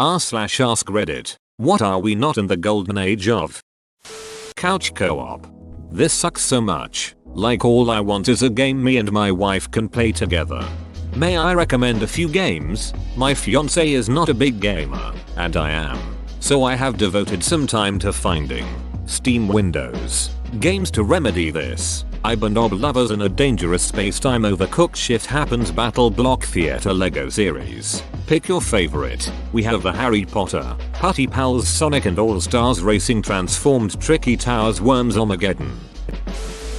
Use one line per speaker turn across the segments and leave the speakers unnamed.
r/ask Reddit. What are we not in the golden age of? Couch co-op. This sucks so much. Like all I want is a game me and my wife can play together. May I recommend a few games? My fiance is not a big gamer, and I am. So I have devoted some time to finding Steam windows games to remedy this. Ibonob lovers in a dangerous space-time overcooked shift happens battle block theater Lego series. Pick your favorite. We have the Harry Potter, Putty Pals Sonic and All-Stars Racing Transformed Tricky Towers Worms Armageddon.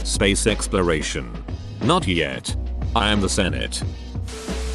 Space exploration. Not yet. I am the Senate.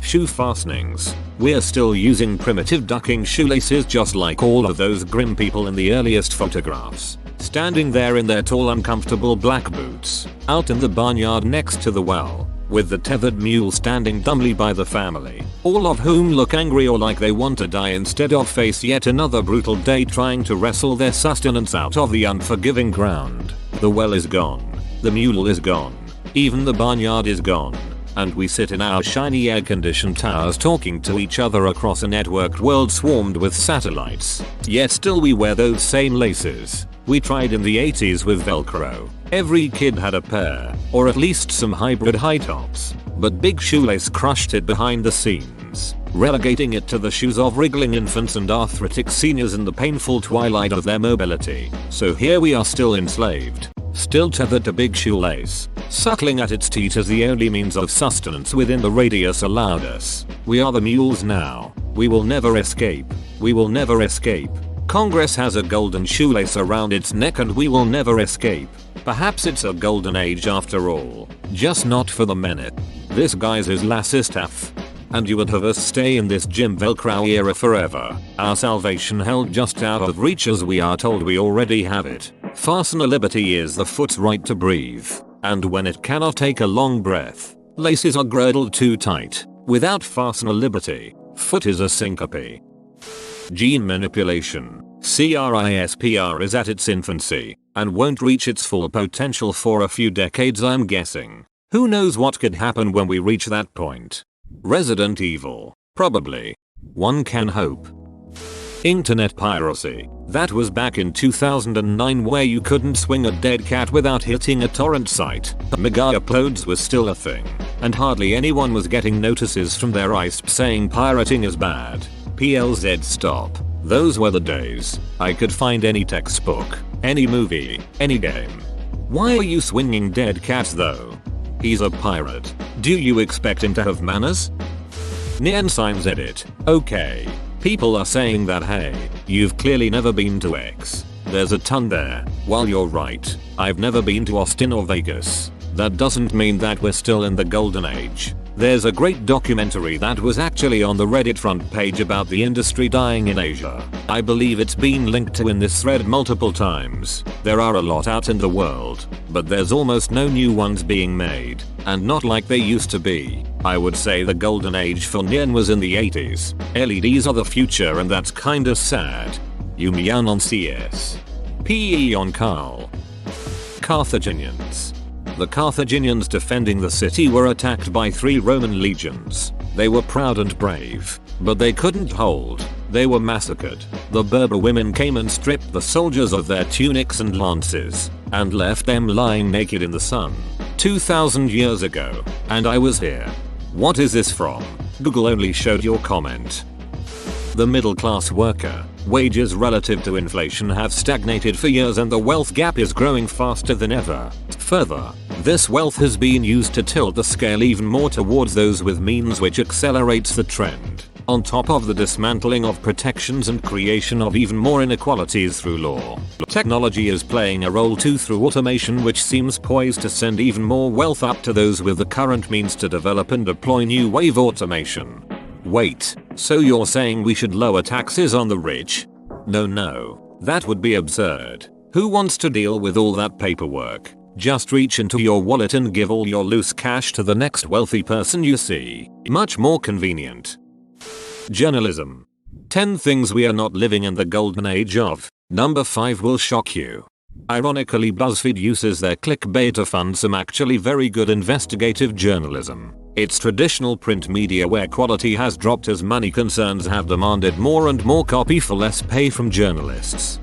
Shoe fastenings. We're still using primitive ducking shoelaces just like all of those grim people in the earliest photographs. Standing there in their tall uncomfortable black boots, out in the barnyard next to the well, with the tethered mule standing dumbly by the family, all of whom look angry or like they want to die instead of face yet another brutal day trying to wrestle their sustenance out of the unforgiving ground. The well is gone. The mule is gone. Even the barnyard is gone. And we sit in our shiny air-conditioned towers talking to each other across a networked world swarmed with satellites. Yet still we wear those same laces. We tried in the 80s with Velcro. Every kid had a pair, or at least some hybrid high tops. But Big Shoelace crushed it behind the scenes, relegating it to the shoes of wriggling infants and arthritic seniors in the painful twilight of their mobility. So here we are still enslaved, still tethered to Big Shoelace, suckling at its teat as the only means of sustenance within the radius allowed us. We are the mules now. We will never escape. We will never escape. Congress has a golden shoelace around its neck and we will never escape. Perhaps it's a golden age after all. Just not for the minute. This guy's his last stuff. And you would have us stay in this Jim Velcro era forever. Our salvation held just out of reach as we are told we already have it. Fastener liberty is the foot's right to breathe. And when it cannot take a long breath, laces are girdled too tight. Without fastener liberty, foot is a syncope. Gene manipulation. CRISPR is at its infancy, and won't reach its full potential for a few decades I'm guessing. Who knows what could happen when we reach that point? Resident Evil. Probably. One can hope. Internet piracy. That was back in 2009 where you couldn't swing a dead cat without hitting a torrent site. Mega uploads was still a thing, and hardly anyone was getting notices from their ISP saying pirating is bad. PLZ stop. Those were the days. I could find any textbook, any movie, any game. Why are you swinging dead cats though? He's a pirate. Do you expect him to have manners? Neon Signs edit. Okay. People are saying that hey, you've clearly never been to X. There's a ton there. While you're right, I've never been to Austin or Vegas. That doesn't mean that we're still in the golden age. There's a great documentary that was actually on the Reddit front page about the industry dying in Asia. I believe it's been linked to in this thread multiple times. There are a lot out in the world, but there's almost no new ones being made, and not like they used to be. I would say the golden age for neon was in the 80s. LEDs are the future and that's kinda sad. Yumian on CS. PE on Carl. Carthaginians. The Carthaginians defending the city were attacked by 3 Roman legions. They were proud and brave, but they couldn't hold. They were massacred. The Berber women came and stripped the soldiers of their tunics and lances, and left them lying naked in the sun. 2000 years ago, and I was here. What is this from? Google only showed your comment. The middle class worker. Wages relative to inflation have stagnated for years and the wealth gap is growing faster than ever. Further, this wealth has been used to tilt the scale even more towards those with means, which accelerates the trend. On top of the dismantling of protections and creation of even more inequalities through law. Technology is playing a role too through automation, which seems poised to send even more wealth up to those with the current means to develop and deploy new wave automation. Wait, so you're saying we should lower taxes on the rich? No, that would be absurd. Who wants to deal with all that paperwork? Just reach into your wallet and give all your loose cash to the next wealthy person you see. Much more convenient. Journalism. 10 things we are not living in the golden age of. Number 5 will shock you. Ironically, BuzzFeed uses their clickbait to fund some actually very good investigative journalism. It's traditional print media where quality has dropped as money concerns have demanded more and more copy for less pay from journalists.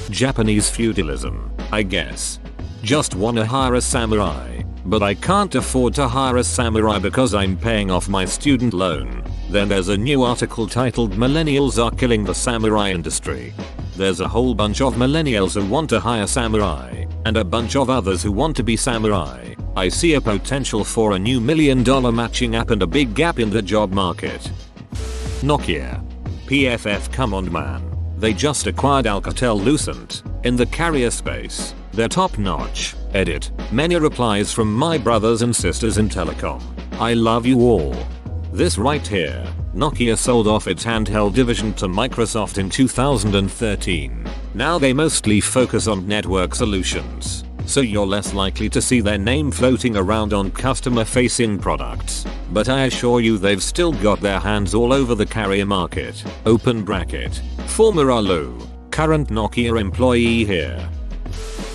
Japanese feudalism, I guess. Just wanna hire a samurai, but I can't afford to hire a samurai because I'm paying off my student loan. Then there's a new article titled "Millennials Are Killing the Samurai Industry." There's a whole bunch of millennials who want to hire samurai, and a bunch of others who want to be samurai. I see a potential for a new $1 million matching app and a big gap in the job market. Nokia. PFF, come on man. They just acquired Alcatel-Lucent in the carrier space. They're top notch. Edit. Many replies from my brothers and sisters in telecom. I love you all. This right here. Nokia sold off its handheld division to Microsoft in 2013. Now they mostly focus on network solutions, so you're less likely to see their name floating around on customer-facing products. But I assure you they've still got their hands all over the carrier market. Open bracket. Former Alu, current Nokia employee here.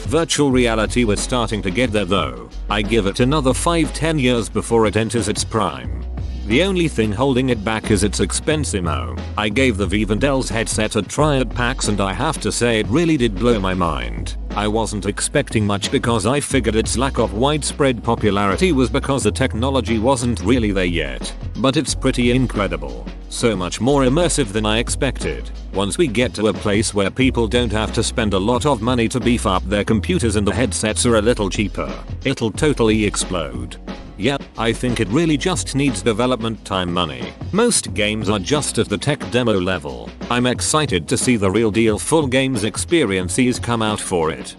Virtual reality was starting to get there though. I give it another 5-10 years before it enters its prime. The only thing holding it back is its expensimo. I gave the Vivendel's headset a try at PAX and I have to say it really did blow my mind. I wasn't expecting much because I figured its lack of widespread popularity was because the technology wasn't really there yet. But it's pretty incredible. So much more immersive than I expected. Once we get to a place where people don't have to spend a lot of money to beef up their computers and the headsets are a little cheaper, it'll totally explode. Yep, I think it really just needs development time money. Most games are just at the tech demo level. I'm excited to see the real deal full games experiences come out for it.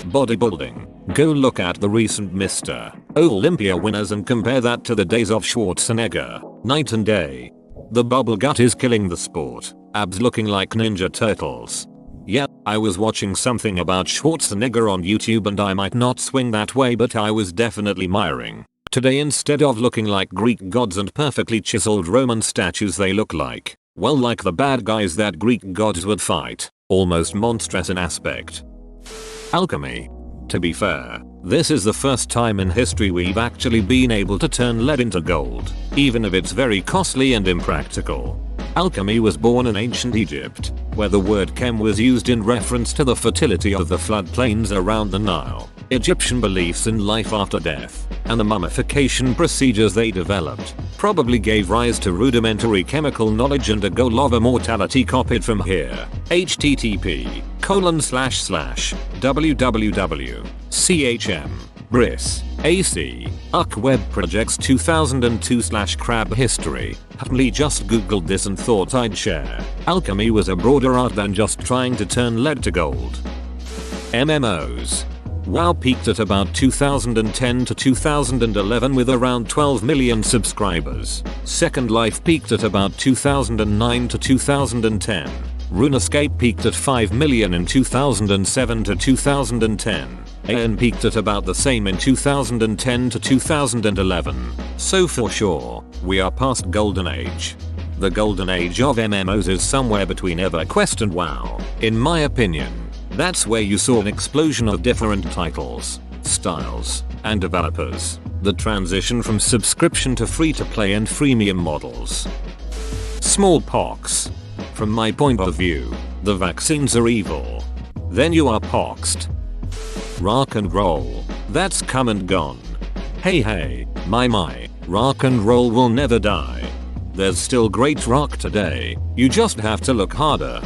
Bodybuilding. Go look at the recent Mr. Olympia winners and compare that to the days of Schwarzenegger. Night and day. The bubble gut is killing the sport. Abs looking like Ninja Turtles. Yep, I was watching something about Schwarzenegger on YouTube and I might not swing that way but I was definitely miring. Today instead of looking like Greek gods and perfectly chiseled Roman statues they look like, well, like the bad guys that Greek gods would fight. Almost monstrous in aspect. Alchemy. To be fair, this is the first time in history we've actually been able to turn lead into gold, even if it's very costly and impractical. Alchemy was born in ancient Egypt, where the word chem was used in reference to the fertility of the floodplains around the Nile, Egyptian beliefs in life after death, and the mummification procedures they developed probably gave rise to rudimentary chemical knowledge and a goal of immortality copied from here. http://www.chm Briss, AC, UC Web Projects 2002/Crab History. Happily just googled this and thought I'd share. Alchemy was a broader art than just trying to turn lead to gold. MMOs. WoW peaked at about 2010 to 2011 with around 12 million subscribers. Second Life peaked at about 2009 to 2010. RuneScape peaked at 5 million in 2007 to 2010. AN peaked at about the same in 2010 to 2011. So for sure, we are past Golden Age. The Golden Age of MMOs is somewhere between EverQuest and WoW, in my opinion. That's where you saw an explosion of different titles, styles, and developers. The transition from subscription to free-to-play and freemium models. Smallpox. From my point of view, the vaccines are evil. Then you are poxed. Rock and roll. That's come and gone. Hey, my, rock and roll will never die. There's still great rock today, you just have to look harder.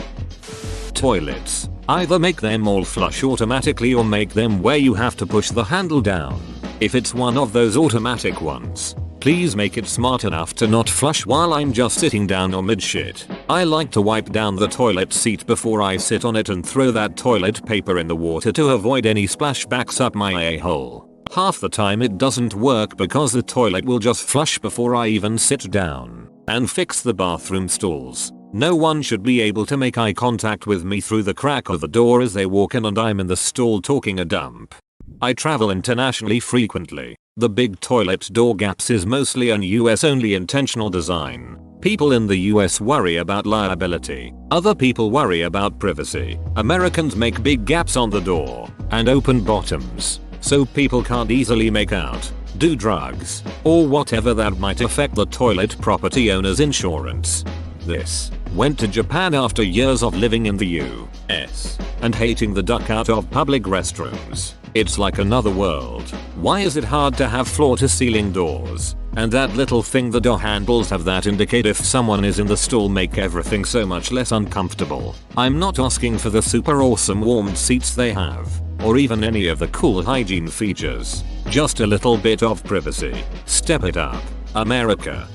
Toilets. Either make them all flush automatically or make them where you have to push the handle down. If it's one of those automatic ones, please make it smart enough to not flush while I'm just sitting down or mid-shit. I like to wipe down the toilet seat before I sit on it and throw that toilet paper in the water to avoid any splashbacks up my a-hole. Half the time it doesn't work because the toilet will just flush before I even sit down. And fix the bathroom stalls. No one should be able to make eye contact with me through the crack of the door as they walk in and I'm in the stall talking a dump. I travel internationally frequently. The big toilet door gaps is mostly an US only intentional design. People in the US worry about liability. Other people worry about privacy. Americans make big gaps on the door and open bottoms, so people can't easily make out. do drugs, or whatever that might affect the toilet property owner's insurance. This went to Japan after years of living in the US and hating the duck out of public restrooms. It's like another world. Why is it hard to have floor-to-ceiling doors? And that little thing the door handles have that indicate if someone is in the stall make everything so much less uncomfortable. I'm not asking for the super awesome warmed seats they have, or even any of the cool hygiene features. Just a little bit of privacy. Step it up, America.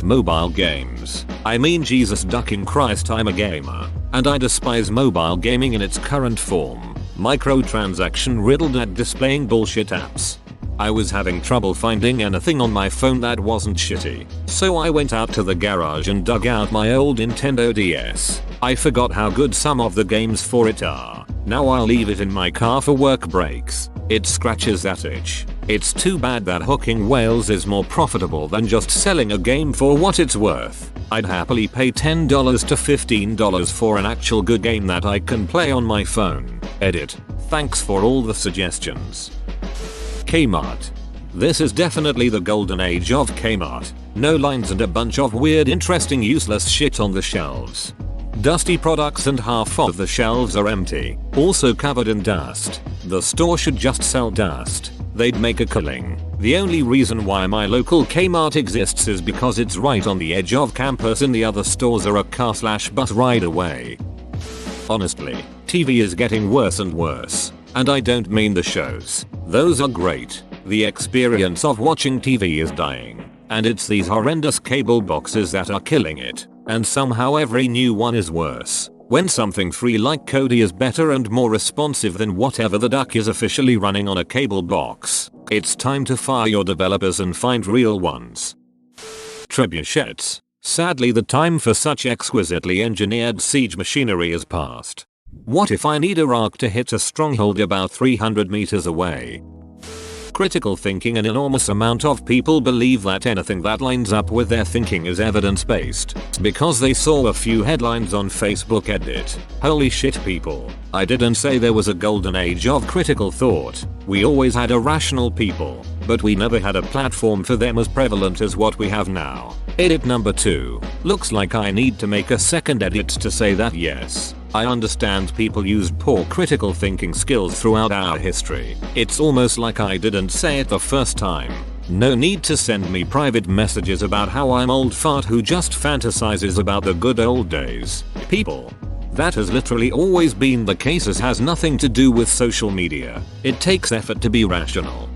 Mobile games. I mean, Jesus ducking Christ, I'm a gamer, and I despise mobile gaming in its current form. Microtransaction riddled at displaying bullshit apps. I was having trouble finding anything on my phone that wasn't shitty, so I went out to the garage and dug out my old Nintendo DS. I forgot how good some of the games for it are. Now I'll leave it in my car for work breaks. It scratches that itch. It's too bad that hooking whales is more profitable than just selling a game for what it's worth. I'd happily pay $10 to $15 for an actual good game that I can play on my phone. Edit. Thanks for all the suggestions. Kmart. This is definitely the golden age of Kmart. No lines and a bunch of weird, interesting, useless shit on the shelves. Dusty products and half of the shelves are empty, also covered in dust. The store should just sell dust. They'd make a killing. The only reason why my local Kmart exists is because it's right on the edge of campus and the other stores are a car/bus ride away. Honestly, TV is getting worse and worse. And I don't mean the shows. Those are great. The experience of watching TV is dying. And it's these horrendous cable boxes that are killing it. And somehow every new one is worse. When something free like Kodi is better and more responsive than whatever the duck is officially running on a cable box, it's time to fire your developers and find real ones. Trebuchets. Sadly, the time for such exquisitely engineered siege machinery is past. What if I need a rock to hit a stronghold about 300 meters away? Critical thinking. An enormous amount of people believe that anything that lines up with their thinking is evidence-based because they saw a few headlines on Facebook. Edit. Holy shit, people. I didn't say there was a golden age of critical thought. We always had irrational people, but we never had a platform for them as prevalent as what we have now. Edit number 2. Looks like I need to make a second edit to say that yes, I understand people used poor critical thinking skills throughout our history. It's almost like I didn't say it the first time. No need to send me private messages about how I'm old fart who just fantasizes about the good old days. People. That has literally always been the case. It has nothing to do with social media. It takes effort to be rational.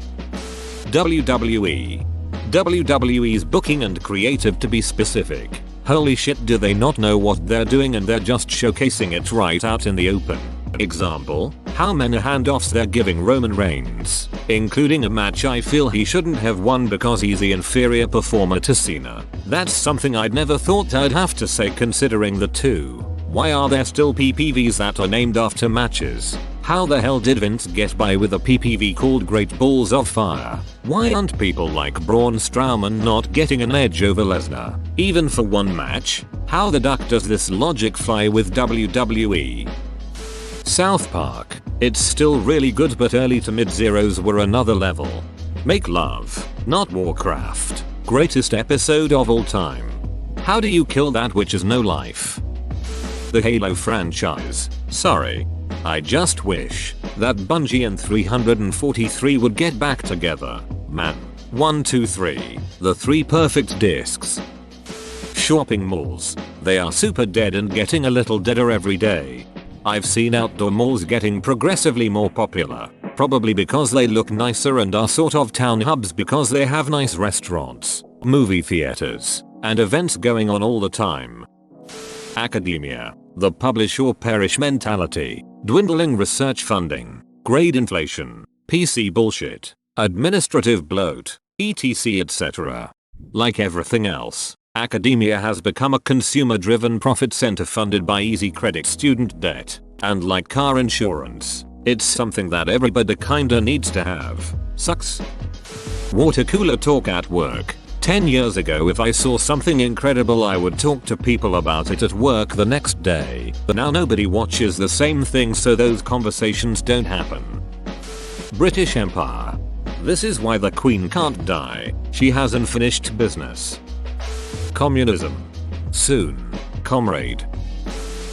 WWE. WWE's booking and creative, to be specific. Holy shit, do they not know what they're doing and they're just showcasing it right out in the open. Example, how many handoffs they're giving Roman Reigns, including a match I feel he shouldn't have won because he's the inferior performer to Cena. That's something I'd never thought I'd have to say considering the two. Why are there still PPVs that are named after matches? How the hell did Vince get by with a PPV called Great Balls of Fire? Why aren't people like Braun Strowman not getting an edge over Lesnar, even for one match? How the duck does this logic fly with WWE? South Park. It's still really good, but early to mid zeros were another level. Make love, not Warcraft. Greatest episode of all time. How do you kill that which is no life? The Halo franchise. Sorry. I just wish that Bungie and 343 would get back together. Man. 1, 2, 3. The 3 perfect discs. Shopping malls. They are super dead and getting a little deader every day. I've seen outdoor malls getting progressively more popular, probably because they look nicer and are sort of town hubs because they have nice restaurants, movie theaters, and events going on all the time. Academia. The publish or perish mentality, dwindling research funding, grade inflation, PC bullshit, administrative bloat, etc, etc. Like everything else, academia has become a consumer-driven profit center funded by easy credit student debt, and like car insurance, it's something that everybody kinda needs to have. Sucks. Water cooler talk at work. 10 years ago, if I saw something incredible, I would talk to people about it at work the next day. But now nobody watches the same thing, so those conversations don't happen. British Empire. This is why the queen can't die. She has unfinished business. Communism. Soon, comrade.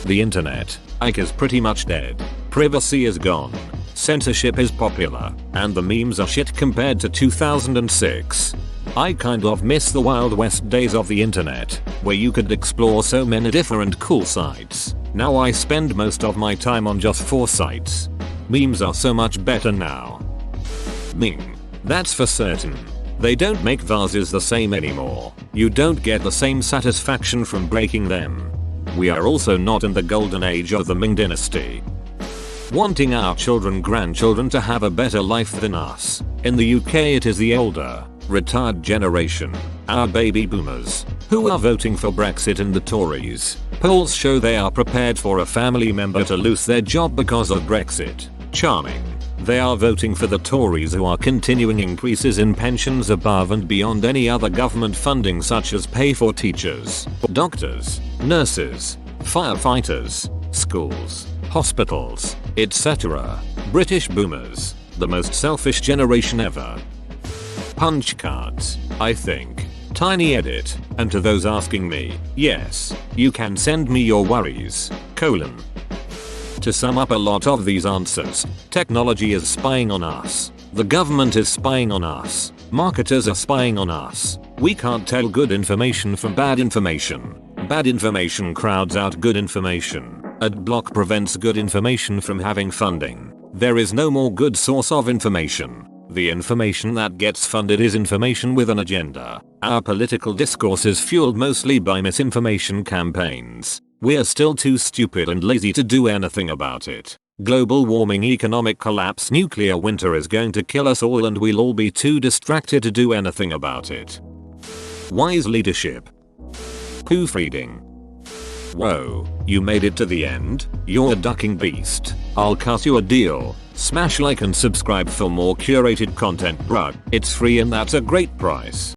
The internet, Ike, is pretty much dead. Privacy is gone. Censorship is popular, and the memes are shit compared to 2006. I kind of miss the Wild West days of the internet, where you could explore so many different cool sites. Now I spend most of my time on just 4 sites. Memes are so much better now. Meme. That's for certain. They don't make vases the same anymore. You don't get the same satisfaction from breaking them. We are also not in the golden age of the Ming dynasty. Wanting our grandchildren to have a better life than us. In the UK it is the older, retired generation, our baby boomers, who are voting for Brexit and the Tories. Polls show they are prepared for a family member to lose their job because of Brexit. Charming. They are voting for the Tories, who are continuing increases in pensions above and beyond any other government funding, such as pay for teachers, doctors, nurses, firefighters, schools, hospitals, etc. British boomers, the most selfish generation ever. Punch cards, I think. Tiny edit. And to those asking me, yes, you can send me your worries. : To sum up a lot of these answers, technology is spying on us. The government is spying on us. Marketers are spying on us. We can't tell good information from bad information. Bad information crowds out good information. Adblock prevents good information from having funding. There is no more good source of information. The information that gets funded is information with an agenda. Our political discourse is fueled mostly by misinformation campaigns. We're still too stupid and lazy to do anything about it. Global warming, economic collapse, nuclear winter is going to kill us all, and we'll all be too distracted to do anything about it. Wise leadership. Proofreading. Whoa, you made it to the end? You're a ducking beast. I'll cut you a deal. Smash like and subscribe for more curated content, bruh. It's free and that's a great price.